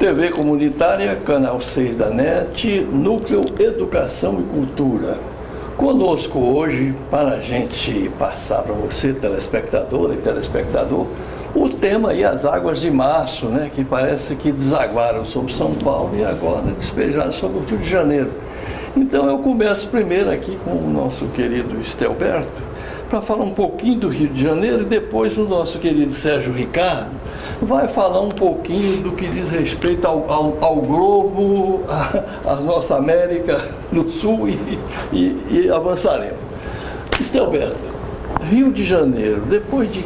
TV comunitária, canal 6 da NET, Núcleo Educação e Cultura. Conosco hoje, para a gente passar para você, telespectadora e telespectador, o tema e as águas de março, né, que parece que desaguaram sobre São Paulo e agora despejaram sobre o Rio de Janeiro. Então eu começo primeiro aqui com o nosso querido Estelberto, para falar um pouquinho do Rio de Janeiro, e depois o nosso querido Sérgio Ricardo vai falar um pouquinho do que diz respeito ao globo, à nossa América do Sul e avançaremos. Estelberto, Rio de Janeiro, depois de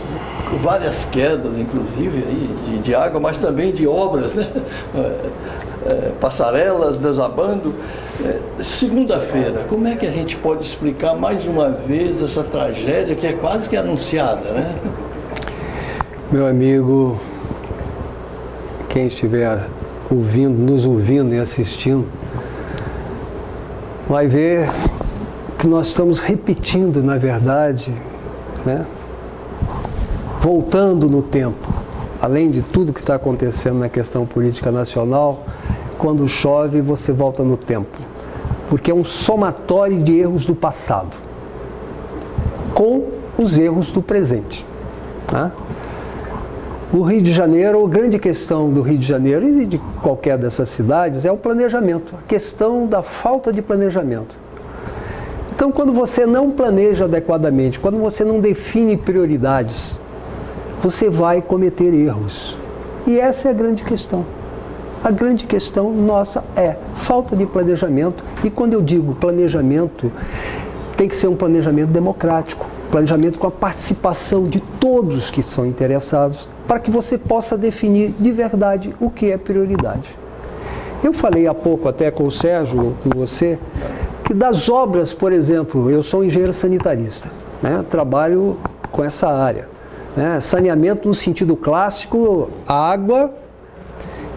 várias quedas, inclusive, aí, de água, mas também de obras, né? Passarelas desabando. Segunda-feira, como é que a gente pode explicar mais uma vez essa tragédia que é quase que anunciada, né? Meu amigo, quem estiver ouvindo, nos ouvindo e assistindo, vai ver que nós estamos repetindo, na verdade, né? Voltando no tempo, além de tudo que está acontecendo na questão política nacional, quando chove você volta no tempo, porque é um somatório de erros do passado com os erros do presente, tá? O Rio de Janeiro, a grande questão do Rio de Janeiro e de qualquer dessas cidades é o planejamento, a questão da falta de planejamento. Então, quando você não planeja adequadamente, quando você não define prioridades, você vai cometer erros. E essa é a grande questão. A grande questão nossa é falta de planejamento. E quando eu digo planejamento, tem que ser um planejamento democrático, planejamento com a participação de todos que são interessados, para que você possa definir de verdade o que é prioridade. Eu falei há pouco até com o Sérgio, com você, que das obras, por exemplo, eu sou engenheiro sanitarista, né? Trabalho com essa área, né? Saneamento no sentido clássico, água,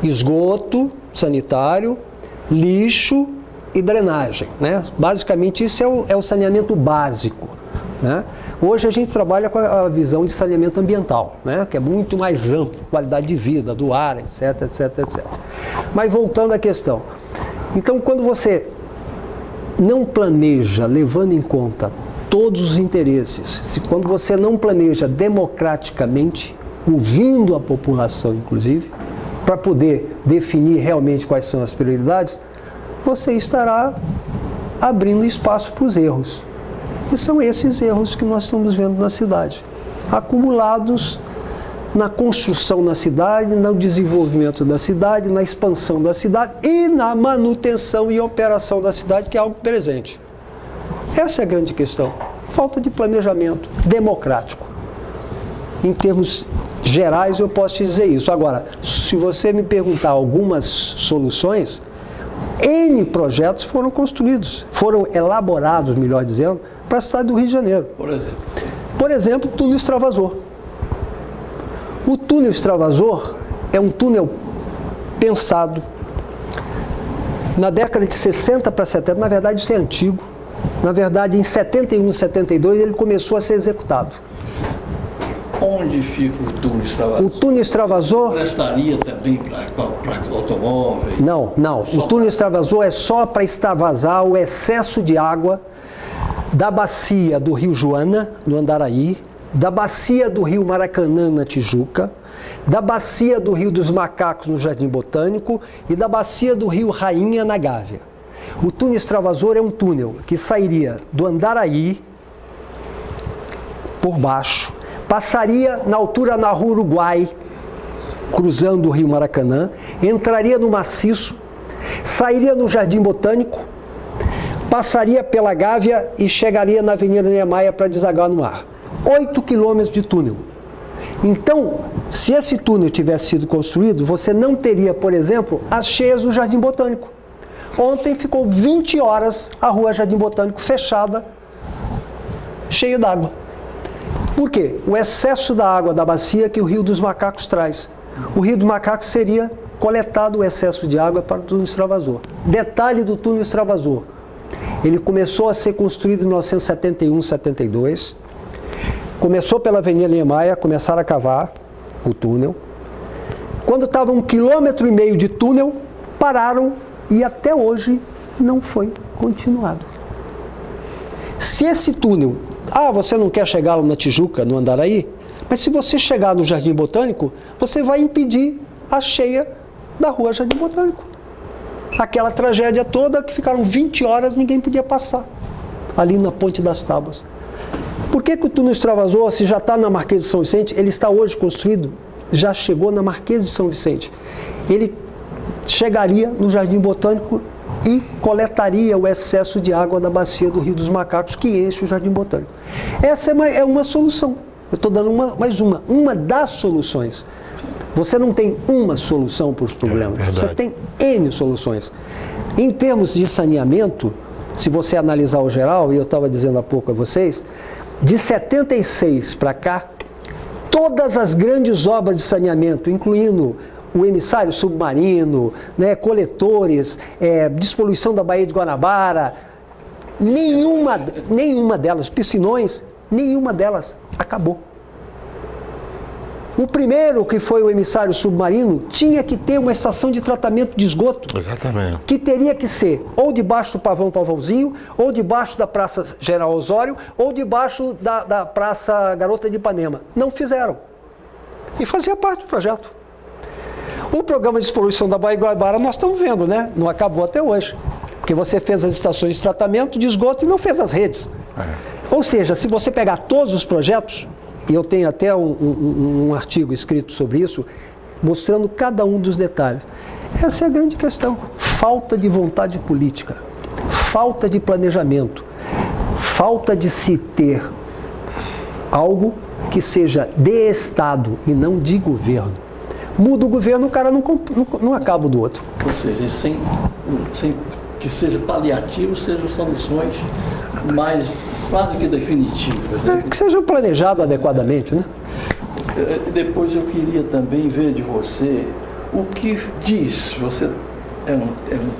esgoto sanitário, lixo e drenagem, né? Basicamente isso é o saneamento básico, né? Hoje a gente trabalha com a visão de saneamento ambiental, né? Que é muito mais amplo, qualidade de vida, do ar, etc, etc, etc. Mas voltando à questão, então quando você não planeja levando em conta todos os interesses, quando você não planeja democraticamente, ouvindo a população inclusive, para poder definir realmente quais são as prioridades, você estará abrindo espaço para os erros. E são esses erros que nós estamos vendo na cidade, acumulados na construção da cidade, no desenvolvimento da cidade, na expansão da cidade e na manutenção e operação da cidade, que é algo presente. Essa é a grande questão. Falta de planejamento democrático. Em termos gerais, eu posso te dizer isso. Agora, se você me perguntar algumas soluções, N projetos foram construídos, foram elaborados, melhor dizendo, para a cidade do Rio de Janeiro. Por exemplo, o túnel extravasor. O túnel extravasor é um túnel pensado na década de 60 para 70, na verdade isso é antigo. Na verdade, em 71, 72, ele começou a ser executado. Onde fica o túnel extravasor? O túnel extravasor... Prestaria também para automóveis? Não, não. O túnel extravasor é só para extravasar o excesso de água da bacia do Rio Joana, no Andaraí, da bacia do Rio Maracanã, na Tijuca, da bacia do Rio dos Macacos, no Jardim Botânico, e da bacia do Rio Rainha, na Gávea. O túnel extravasor é um túnel que sairia do Andaraí, por baixo, passaria na altura na Rua Uruguai, cruzando o Rio Maracanã, entraria no maciço, sairia no Jardim Botânico, passaria pela Gávea e chegaria na Avenida Niemeyer para desaguar no mar. 8 quilômetros de túnel. Então, se esse túnel tivesse sido construído, você não teria, por exemplo, as cheias do Jardim Botânico. Ontem ficou 20 horas a Rua Jardim Botânico fechada, cheia d'água. Por quê? O excesso da água da bacia que o Rio dos Macacos traz. O Rio dos Macacos seria coletado o excesso de água para o túnel extravasor. Detalhe do túnel extravasor. Ele começou a ser construído em 1971, 72. Começou pela Avenida Niemeyer, começaram a cavar o túnel. Quando estava 1,5 km de túnel, pararam e até hoje não foi continuado. Se esse túnel, você não quer chegar lá na Tijuca, no Andaraí, mas se você chegar no Jardim Botânico, você vai impedir a cheia da rua Jardim Botânico. Aquela tragédia toda que ficaram 20 horas, ninguém podia passar ali na Ponte das Tábuas. Por que o túnel extravasou, se já está na Marquês de São Vicente? Ele está hoje construído, já chegou na Marquês de São Vicente. Ele chegaria no Jardim Botânico e coletaria o excesso de água da bacia do Rio dos Macacos, que enche o Jardim Botânico. Essa é uma solução. Eu estou dando mais uma das soluções. Você não tem uma solução para os problemas, você tem N soluções. Em termos de saneamento, se você analisar o geral, e eu estava dizendo há pouco a vocês, de 76 para cá, todas as grandes obras de saneamento, incluindo o emissário submarino, coletores, despoluição da Baía de Guanabara, nenhuma delas, piscinões, nenhuma delas acabou. O primeiro, que foi o emissário submarino, tinha que ter uma estação de tratamento de esgoto. Exatamente. Que teria que ser ou debaixo do Pavãozinho, ou debaixo da Praça General Osório, ou debaixo da Praça Garota de Ipanema. Não fizeram. E fazia parte do projeto. O programa de despoluição da Baía de Guanabara nós estamos vendo, né? Não acabou até hoje. Porque você fez as estações de tratamento de esgoto e não fez as redes. Ou seja, se você pegar todos os projetos, e eu tenho até um artigo escrito sobre isso, mostrando cada um dos detalhes. Essa é a grande questão. Falta de vontade política, falta de planejamento, falta de se ter algo que seja de Estado e não de governo. Muda o governo, o cara não acaba do outro. Ou seja, sem que seja paliativo, sejam soluções mais quase que definitivas. Né? Que seja planejado adequadamente, né? Depois eu queria também ver de você o que diz. Você é um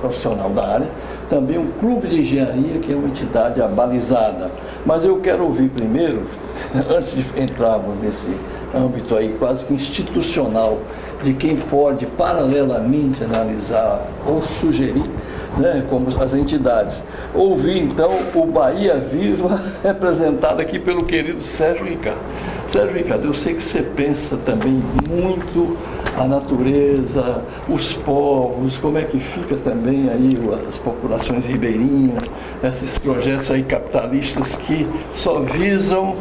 profissional da área, também um clube de engenharia, que é uma entidade abalizada. Mas eu quero ouvir primeiro, antes de entrarmos nesse âmbito aí quase que institucional, de quem pode paralelamente analisar ou sugerir, como as entidades. Ouvir, então, o Bahia Viva, representado aqui pelo querido Sérgio Ricardo. Sérgio Ricardo, eu sei que você pensa também muito a natureza, os povos, como é que fica também aí as populações ribeirinhas, esses projetos aí capitalistas que só visam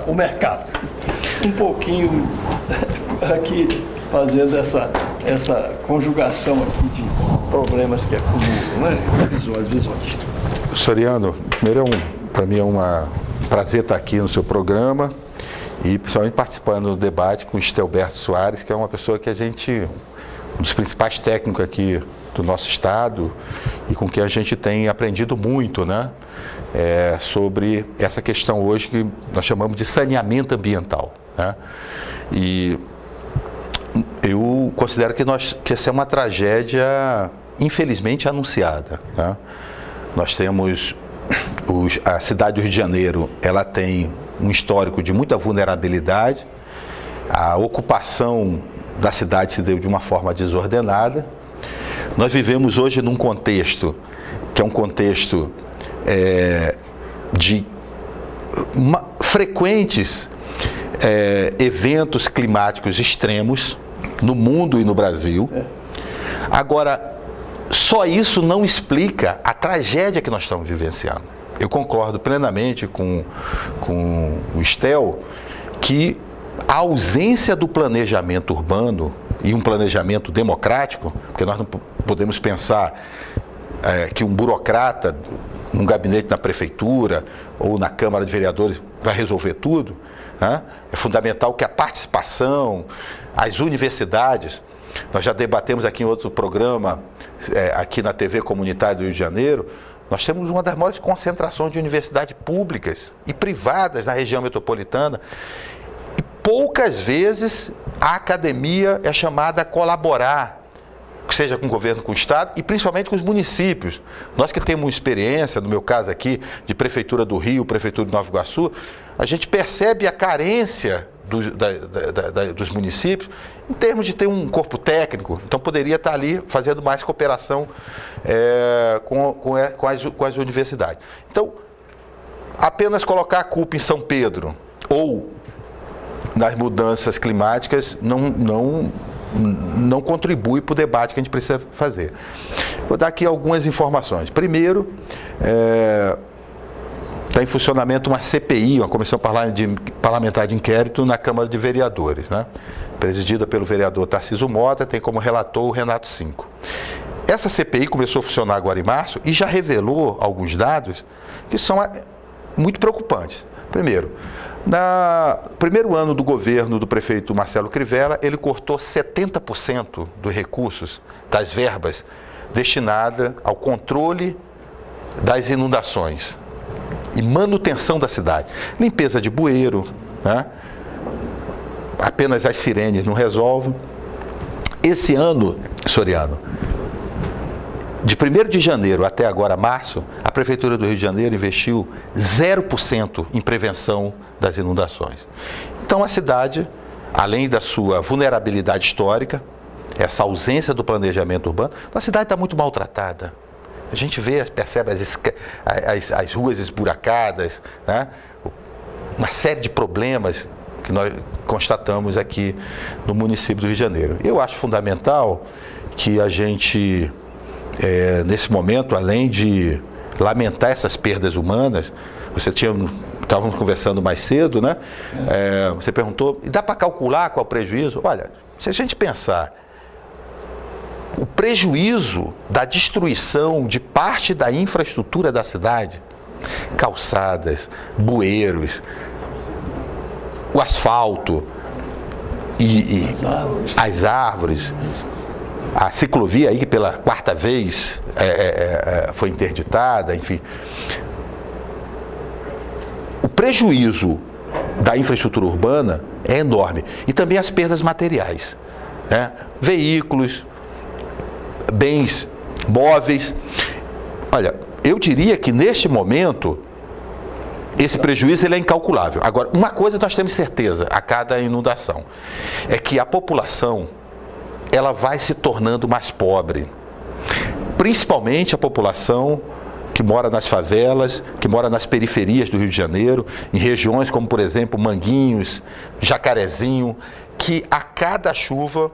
o mercado. Um pouquinho aqui fazendo essa conjugação aqui de problemas que acumulam, visões. Soriano, primeiro para mim é um prazer estar aqui no seu programa e principalmente participando do debate com o Estelberto Soares, que é uma pessoa que um dos principais técnicos aqui do nosso estado e com quem a gente tem aprendido muito, sobre essa questão hoje que nós chamamos de saneamento ambiental, E eu considero que essa é uma tragédia infelizmente anunciada. Nós temos a cidade do Rio de Janeiro, ela tem um histórico de muita vulnerabilidade. A ocupação da cidade se deu de uma forma desordenada. Nós vivemos hoje num contexto que é um contexto de frequentes eventos climáticos extremos no mundo e no Brasil. Agora, só isso não explica a tragédia que nós estamos vivenciando. Eu concordo plenamente com o Estel que a ausência do planejamento urbano e um planejamento democrático, porque nós não podemos pensar que um burocrata num gabinete na prefeitura ou na Câmara de Vereadores vai resolver tudo. É fundamental que a participação, as universidades, nós já debatemos aqui em outro programa, aqui na TV Comunitária do Rio de Janeiro, nós temos uma das maiores concentrações de universidades públicas e privadas na região metropolitana. E poucas vezes a academia é chamada a colaborar, seja com o governo, com o Estado e principalmente com os municípios. Nós que temos experiência, no meu caso aqui, de Prefeitura do Rio, Prefeitura de Nova Iguaçu, a gente percebe a carência dos municípios, em termos de ter um corpo técnico. Então poderia estar ali fazendo mais cooperação com as universidades. Então, apenas colocar a culpa em São Pedro ou nas mudanças climáticas não contribui para o debate que a gente precisa fazer. Vou dar aqui algumas informações. Primeiro, está em funcionamento uma CPI, uma Comissão Parlamentar de Inquérito na Câmara de Vereadores, né? Presidida pelo vereador Tarcísio Mota, tem como relator o Renato Cinco. Essa CPI começou a funcionar agora em março e já revelou alguns dados que são muito preocupantes. Primeiro, no primeiro ano do governo do prefeito Marcelo Crivella, ele cortou 70% dos recursos, das verbas, destinadas ao controle das inundações e manutenção da cidade. Limpeza de bueiro, né? Apenas as sirenes não resolvem. Esse ano, Soriano, de 1º de janeiro até agora, março, a Prefeitura do Rio de Janeiro investiu 0% em prevenção das inundações. Então a cidade, além da sua vulnerabilidade histórica, essa ausência do planejamento urbano, a cidade está muito maltratada. A gente percebe as ruas esburacadas, né? Uma série de problemas que nós constatamos aqui no município do Rio de Janeiro. Eu acho fundamental que a gente, nesse momento, além de lamentar essas perdas humanas, estávamos conversando mais cedo, né? Você perguntou, e dá para calcular qual é o prejuízo? Olha, se a gente pensar o prejuízo da destruição de parte da infraestrutura da cidade, calçadas, bueiros, o asfalto e as árvores, a ciclovia aí que pela 4ª vez foi interditada, enfim. O prejuízo da infraestrutura urbana é enorme. E também as perdas materiais, né? Veículos, bens móveis. Olha, eu diria que neste momento esse prejuízo ele é incalculável. Agora, uma coisa nós temos certeza a cada inundação, é que a população ela vai se tornando mais pobre. Principalmente a população que mora nas favelas, que mora nas periferias do Rio de Janeiro, em regiões como, por exemplo, Manguinhos, Jacarezinho, que a cada chuva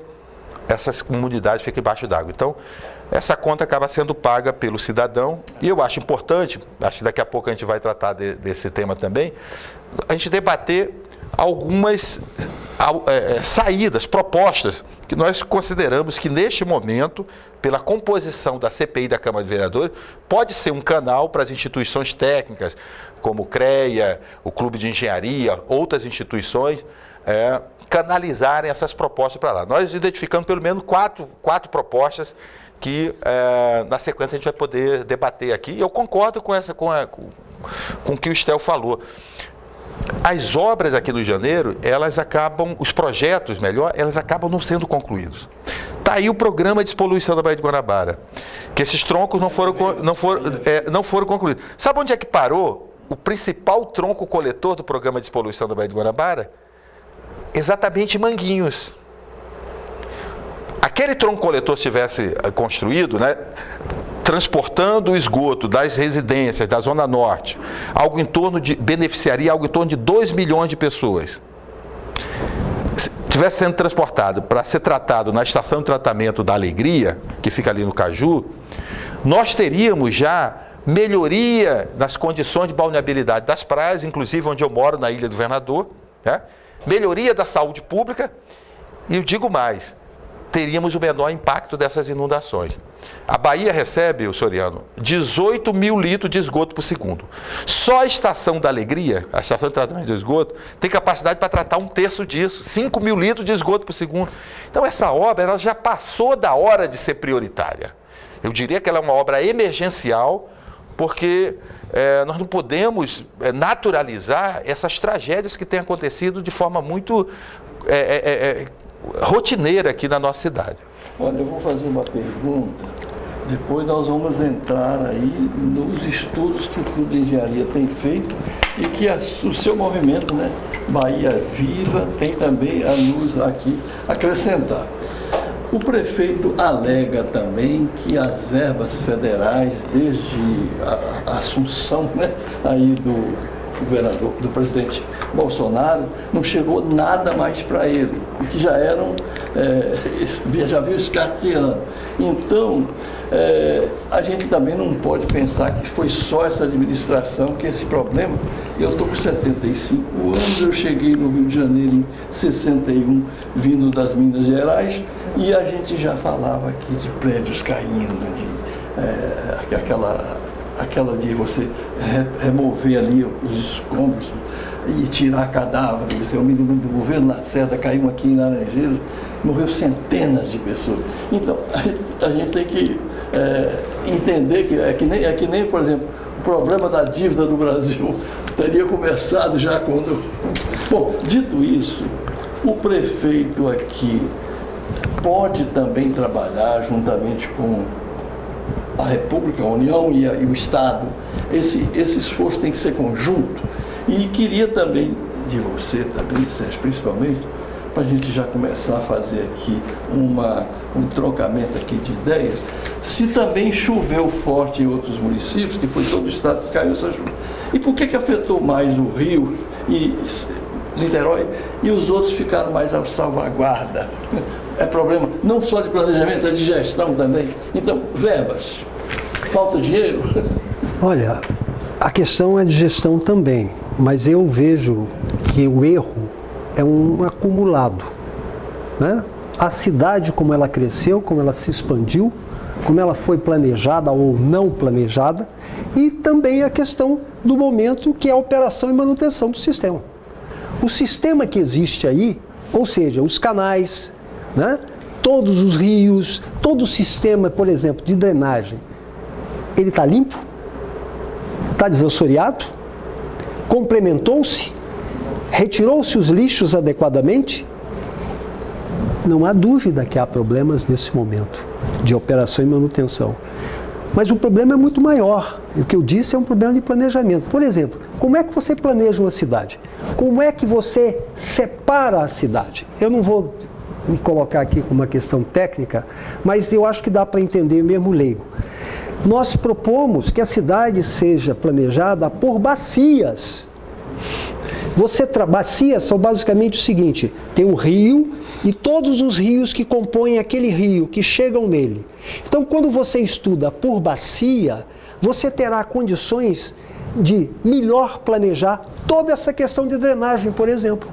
essas comunidades ficam embaixo d'água. Então, essa conta acaba sendo paga pelo cidadão, e eu acho importante, acho que daqui a pouco a gente vai tratar desse tema também, a gente debater algumas saídas, propostas, que nós consideramos que neste momento, pela composição da CPI da Câmara de Vereadores, pode ser um canal para as instituições técnicas, como o CREA, o Clube de Engenharia, outras instituições, canalizarem essas propostas para lá. Nós identificamos pelo menos quatro propostas que na sequência a gente vai poder debater aqui. E eu concordo com o que o Estel falou. As obras aqui no Rio de Janeiro, os projetos, elas acabam não sendo concluídos. Está aí o programa de despoluição da Baía de Guanabara, que esses troncos não foram concluídos. Sabe onde é que parou o principal tronco coletor do programa de despoluição da Baía de Guanabara? Exatamente em Manguinhos. Aquele tronco coletor, se tivesse construído, né, transportando o esgoto das residências da Zona Norte, beneficiaria algo em torno de 2 milhões de pessoas. Se tivesse sendo transportado para ser tratado na estação de tratamento da Alegria, que fica ali no Caju, nós teríamos já melhoria nas condições de balneabilidade das praias, inclusive onde eu moro, na Ilha do Governador, né? Melhoria da saúde pública, e eu digo mais, teríamos o menor impacto dessas inundações. A Bahia recebe, Soriano, 18 mil litros de esgoto por segundo. Só a estação da Alegria, a estação de tratamento de esgoto, tem capacidade para tratar 1/3 disso, 5 mil litros de esgoto por segundo. Então essa obra ela já passou da hora de ser prioritária. Eu diria que ela é uma obra emergencial, porque nós não podemos naturalizar essas tragédias que têm acontecido de forma muito rotineira aqui na nossa cidade. Olha, eu vou fazer uma pergunta Depois nós vamos entrar aí nos estudos que o Clube de Engenharia tem feito e que o seu movimento, né, Bahia Viva, tem também a nos aqui acrescentar. O prefeito alega também que as verbas federais, desde a assunção, né, aí do governador, do presidente Bolsonaro, não chegou nada mais para ele, que já eram, já viu escasseando. Então, a gente também não pode pensar que foi só essa administração que esse problema. Eu estou com 75 anos, eu cheguei no Rio de Janeiro em 61, vindo das Minas Gerais, e a gente já falava aqui de prédios caindo, de aquela de você remover ali os escombros e tirar cadáveres. Eu me lembro do governo Lacerda, caiu aqui em Laranjeiras, morreu centenas de pessoas. Então, a gente tem que entender que é que nem, por exemplo, o problema da dívida do Brasil teria começado já quando... Bom, dito isso, o prefeito aqui pode também trabalhar juntamente com a República, a União e o Estado. Esse esforço tem que ser conjunto. E queria também, de você também, Sérgio, principalmente, para a gente já começar a fazer aqui um trocamento aqui de ideias, se também choveu forte em outros municípios, que foi todo o estado que caiu essa chuva. E por que afetou mais o Rio e Niterói e os outros ficaram mais à salvaguarda? É problema não só de planejamento, é de gestão também. Então, verbas, falta dinheiro? Olha, a questão é de gestão também, mas eu vejo que o erro é um acumulado, né? A cidade, como ela cresceu, como ela se expandiu, como ela foi planejada ou não planejada, e também a questão do momento, que é a operação e manutenção do sistema. O sistema que existe aí, ou seja, os canais, né? Todos os rios, todo o sistema, por exemplo, de drenagem, ele está limpo? Está desassoreado? Complementou-se? Retirou-se os lixos adequadamente? Não há dúvida que há problemas nesse momento de operação e manutenção. Mas o problema é muito maior. O que eu disse é um problema de planejamento. Por exemplo, como é que você planeja uma cidade? Como é que você separa a cidade? Eu não vou me colocar aqui com uma questão técnica, mas eu acho que dá para entender mesmo leigo. Nós propomos que a cidade seja planejada por bacias. Bacias são basicamente o seguinte: tem um rio e todos os rios que compõem aquele rio, que chegam nele. Então, quando você estuda por bacia, você terá condições de melhor planejar toda essa questão de drenagem, por exemplo.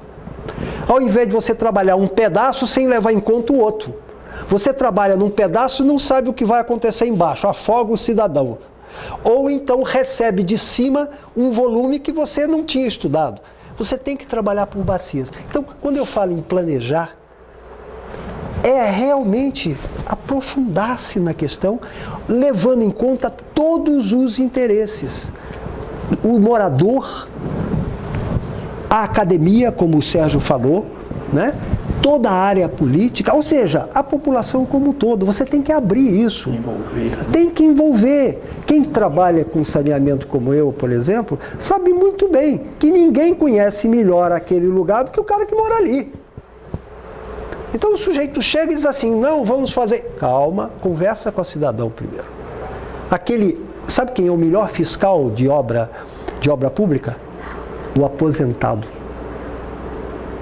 Ao invés de você trabalhar um pedaço sem levar em conta o outro. Você trabalha num pedaço e não sabe o que vai acontecer embaixo, afoga o cidadão. Ou então recebe de cima um volume que você não tinha estudado. Você tem que trabalhar por bacias. Então, quando eu falo em planejar, é realmente aprofundar-se na questão, levando em conta todos os interesses. O morador, a academia, como o Sérgio falou, né? Toda a área política, ou seja, a população como um todo. Você tem que abrir isso. Envolver. Tem que envolver. Quem trabalha com saneamento como eu, por exemplo, sabe muito bem que ninguém conhece melhor aquele lugar do que o cara que mora ali. Então o sujeito chega e diz assim: não, vamos fazer... Calma, conversa com o cidadão primeiro. Sabe quem é o melhor fiscal de obra pública? O aposentado.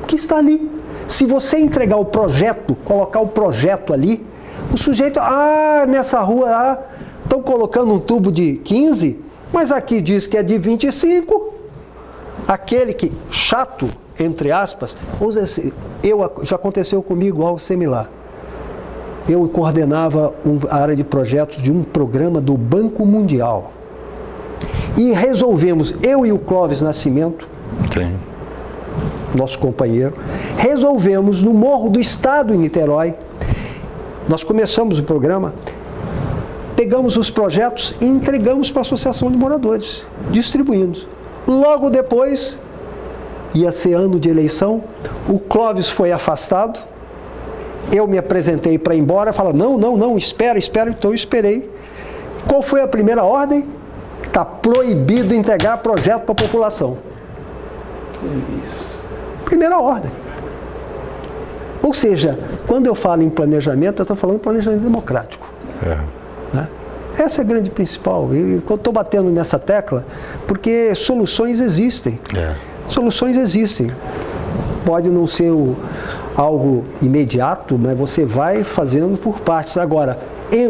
Que está ali. Se você entregar o projeto, colocar o projeto ali, o sujeito, nessa rua, estão colocando um tubo de 15, mas aqui diz que é de 25. Aquele que, chato, entre aspas, já aconteceu comigo algo similar. Eu coordenava a área de projetos de um programa do Banco Mundial. E resolvemos, eu e o Clóvis Nascimento, Sim. nosso companheiro, resolvemos no Morro do Estado, em Niterói, nós começamos o programa, pegamos os projetos e entregamos para a Associação de Moradores, distribuímos. Logo depois, ia ser ano de eleição, o Clóvis foi afastado, eu me apresentei para ir embora, falaram, não, espera, então eu esperei. Qual foi a primeira ordem? Está proibido entregar projeto para a população. Primeira ordem. Ou seja, quando eu falo em planejamento, eu estou falando de planejamento democrático. Né? Essa é a grande principal. E eu estou batendo nessa tecla porque soluções existem. Soluções existem. Pode não ser algo imediato, mas você vai fazendo por partes. Agora,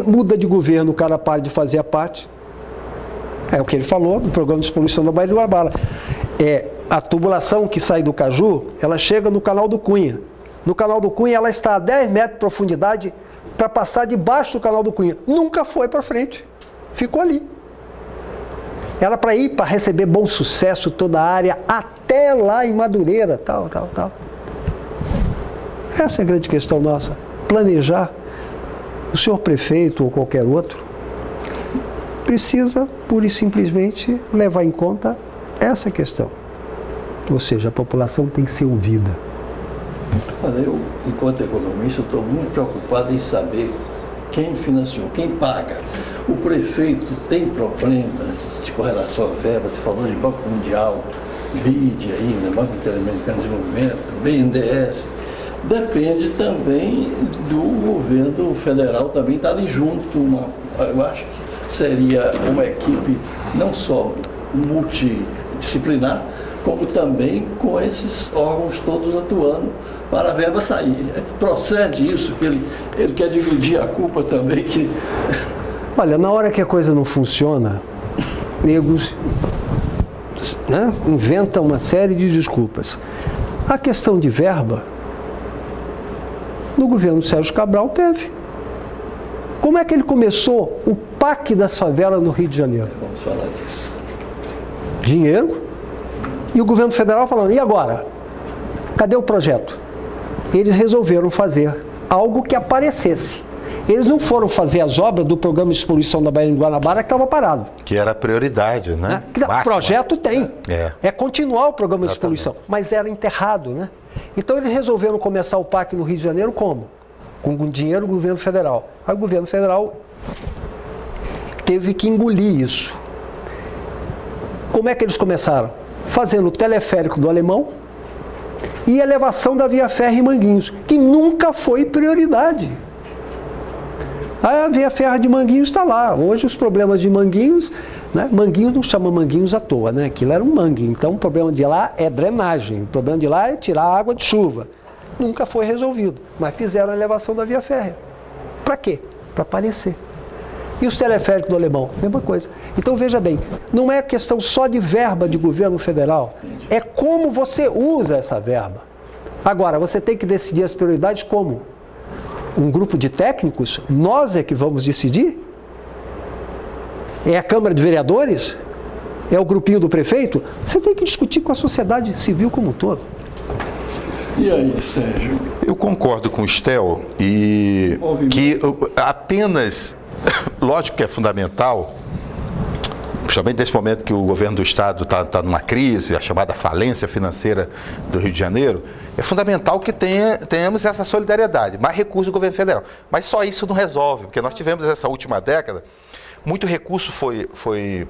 muda de governo, o cara para de fazer a parte. É o que ele falou do programa de despoluição da Baía de Guanabara. A tubulação que sai do Caju, ela chega no canal do Cunha. No canal do Cunha, ela está a 10 metros de profundidade para passar debaixo do canal do Cunha. Nunca foi para frente. Ficou ali. Era para ir para receber Bom Sucesso, toda a área, até lá em Madureira, tal. Essa é a grande questão nossa. Planejar. O senhor prefeito ou qualquer outro precisa, pura e simplesmente, levar em conta essa questão. Ou seja, a população tem que ser ouvida. Olha, eu, enquanto economista, estou muito preocupado em saber quem financiou, quem paga. O prefeito tem problemas com relação à verba, você falou de Banco Mundial, BID aí, né? Banco Interamericano de Desenvolvimento, BNDES. Depende também do governo federal também estar ali junto. Eu acho que seria uma equipe não só multidisciplinar, como também com esses órgãos todos atuando para a verba sair. Procede isso, que ele quer dividir a culpa também. Olha, na hora que a coisa não funciona, negros, né, inventam uma série de desculpas. A questão de verba, no governo Sérgio Cabral teve. Como é que ele começou o PAC das favelas no Rio de Janeiro? Vamos falar disso. Dinheiro. E o governo federal falando, e agora? Cadê o projeto? Eles resolveram fazer algo que aparecesse. Eles não foram fazer as obras do programa de despoluição da Baía de Guanabara que estava parado. Que era a prioridade, né? O projeto tem. É continuar o programa de despoluição, mas era enterrado, né? Então eles resolveram começar o PAC no Rio de Janeiro como? Com dinheiro do governo federal. Aí o governo federal teve que engolir isso. Como é que eles começaram? Fazendo o teleférico do Alemão e elevação da via férrea em Manguinhos, que nunca foi prioridade. A via férrea de Manguinhos está lá. Hoje os problemas de Manguinhos, né? Manguinhos não chama Manguinhos à toa, né? Aquilo era um mangue. Então o problema de lá é drenagem, o problema de lá é tirar a água de chuva. Nunca foi resolvido, mas fizeram a elevação da via férrea. Para quê? Para aparecer. E os teleféricos do Alemão? Mesma coisa. Então veja bem, não é questão só de verba de governo federal, é como você usa essa verba. Agora, você tem que decidir as prioridades como? Um grupo de técnicos? Nós é que vamos decidir? É a Câmara de Vereadores? É o grupinho do prefeito? Você tem que discutir com a sociedade civil como um todo. E aí, Sérgio? Eu concordo com o Stel e que apenas, lógico que é fundamental, principalmente nesse momento que o governo do Estado está numa crise, a chamada falência financeira do Rio de Janeiro, é fundamental que tenhamos essa solidariedade, mais recursos do governo federal. Mas só isso não resolve, porque nós tivemos essa última década, muito recurso foi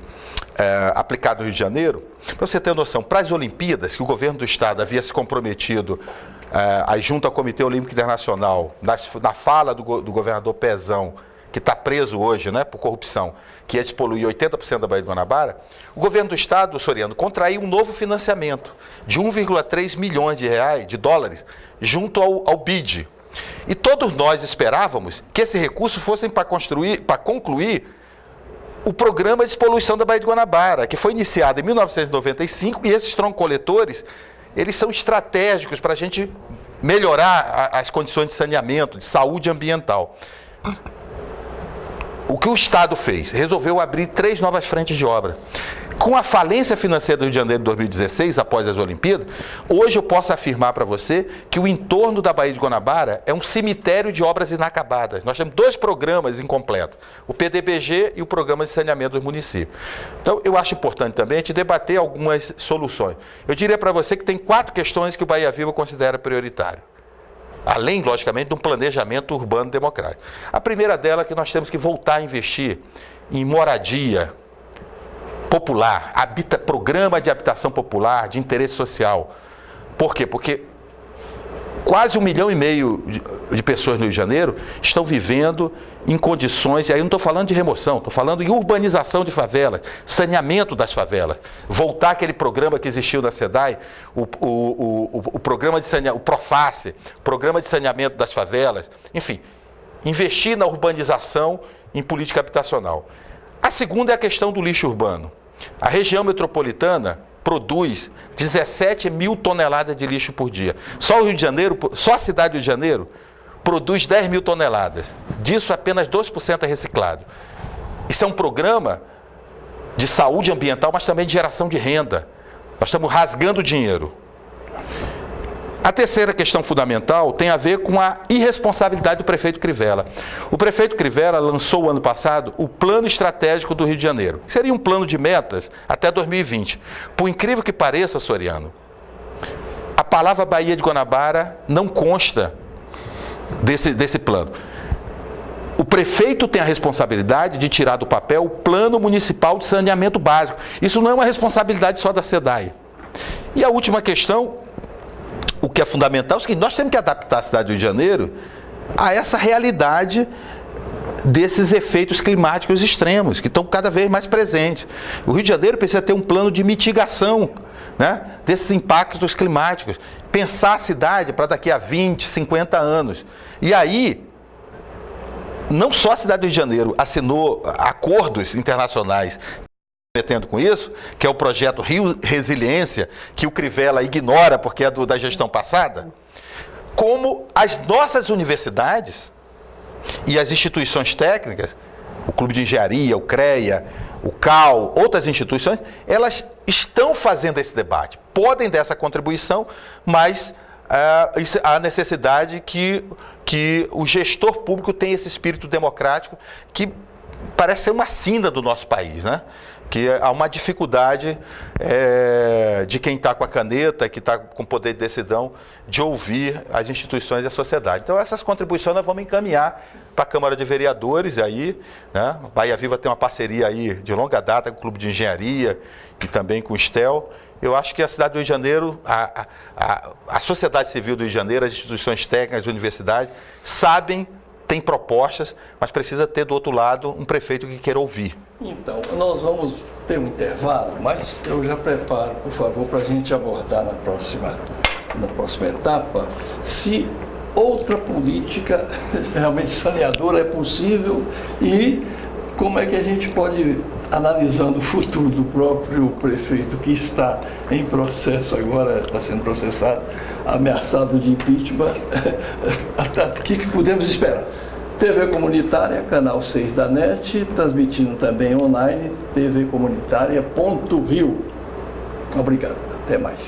aplicado no Rio de Janeiro. Para você ter noção, para as Olimpíadas, que o governo do Estado havia se comprometido, junto ao Comitê Olímpico Internacional, na fala do governador Pezão, que está preso hoje, né, por corrupção, que ia despoluir 80% da Baía de Guanabara, o governo do Estado, Soriano, contraiu um novo financiamento de 1,3 milhões de dólares junto ao BID. E todos nós esperávamos que esse recurso fosse para concluir o programa de despoluição da Baía de Guanabara, que foi iniciado em 1995, e esses troncoletores, eles são estratégicos para a gente melhorar as condições de saneamento, de saúde ambiental. O que o Estado fez? Resolveu abrir 3 novas frentes de obra. Com a falência financeira do Rio de Janeiro de 2016, após as Olimpíadas, hoje eu posso afirmar para você que o entorno da Baía de Guanabara é um cemitério de obras inacabadas. Nós temos 2 programas incompletos, o PDBG e o Programa de Saneamento dos Municípios. Então, eu acho importante também a gente debater algumas soluções. Eu diria para você que tem 4 questões que o Bahia Viva considera prioritário. além, logicamente, de um planejamento urbano democrático. A primeira delas é que nós temos que voltar a investir em moradia popular, programa de habitação popular, de interesse social. Por quê? Porque quase 1,5 milhão de pessoas no Rio de Janeiro estão vivendo em condições, e aí eu não estou falando de remoção, estou falando em urbanização de favelas, saneamento das favelas, voltar aquele programa que existiu na SEDAI, o programa de saneamento, o Proface, programa de saneamento das favelas, enfim, investir na urbanização em política habitacional. A segunda é a questão do lixo urbano. A região metropolitana produz 17 mil toneladas de lixo por dia. Só o Rio de Janeiro, só a cidade do Rio de Janeiro, produz 10 mil toneladas. Disso, apenas 2% é reciclado. Isso é um programa de saúde ambiental, mas também de geração de renda. Nós estamos rasgando dinheiro. A terceira questão fundamental tem a ver com a irresponsabilidade do prefeito Crivella. O prefeito Crivella lançou, ano passado, o Plano Estratégico do Rio de Janeiro. Seria um plano de metas até 2020. Por incrível que pareça, Soriano, a palavra Baía de Guanabara não consta desse plano. O prefeito tem a responsabilidade de tirar do papel o Plano Municipal de Saneamento Básico. Isso não é uma responsabilidade só da SEDAI. E a última questão, o que é fundamental, é o seguinte: nós temos que adaptar a cidade do Rio de Janeiro a essa realidade desses efeitos climáticos extremos, que estão cada vez mais presentes. O Rio de Janeiro precisa ter um plano de mitigação, né, desses impactos climáticos. Pensar a cidade para daqui a 20, 50 anos. E aí, não só a cidade do Rio de Janeiro assinou acordos internacionais metendo com isso, que é o projeto Rio Resiliência, que o Crivella ignora porque é da gestão passada, como as nossas universidades e as instituições técnicas, o Clube de Engenharia, o CREA, o CAL, outras instituições, elas estão fazendo esse debate, podem dar essa contribuição, mas há necessidade que o gestor público tenha esse espírito democrático que parece ser uma sina do nosso país, né? Que há uma dificuldade de quem está com a caneta, que está com poder de decisão, de ouvir as instituições e a sociedade. Então, essas contribuições nós vamos encaminhar para a Câmara de Vereadores, aí, né? Bahia Viva tem uma parceria aí de longa data com o Clube de Engenharia e também com o STEL. Eu acho que a cidade do Rio de Janeiro, a sociedade civil do Rio de Janeiro, as instituições técnicas, as universidades, sabem, tem propostas, mas precisa ter do outro lado um prefeito que queira ouvir. Então, nós vamos ter um intervalo, mas eu já preparo, por favor, para a gente abordar na próxima etapa, se outra política realmente saneadora é possível e como é que a gente pode, analisando o futuro do próprio prefeito que está em processo agora, está sendo processado, ameaçado de impeachment, o que podemos esperar? TV Comunitária, canal 6 da NET, transmitindo também online, tvcomunitaria.rio. Obrigado, até mais.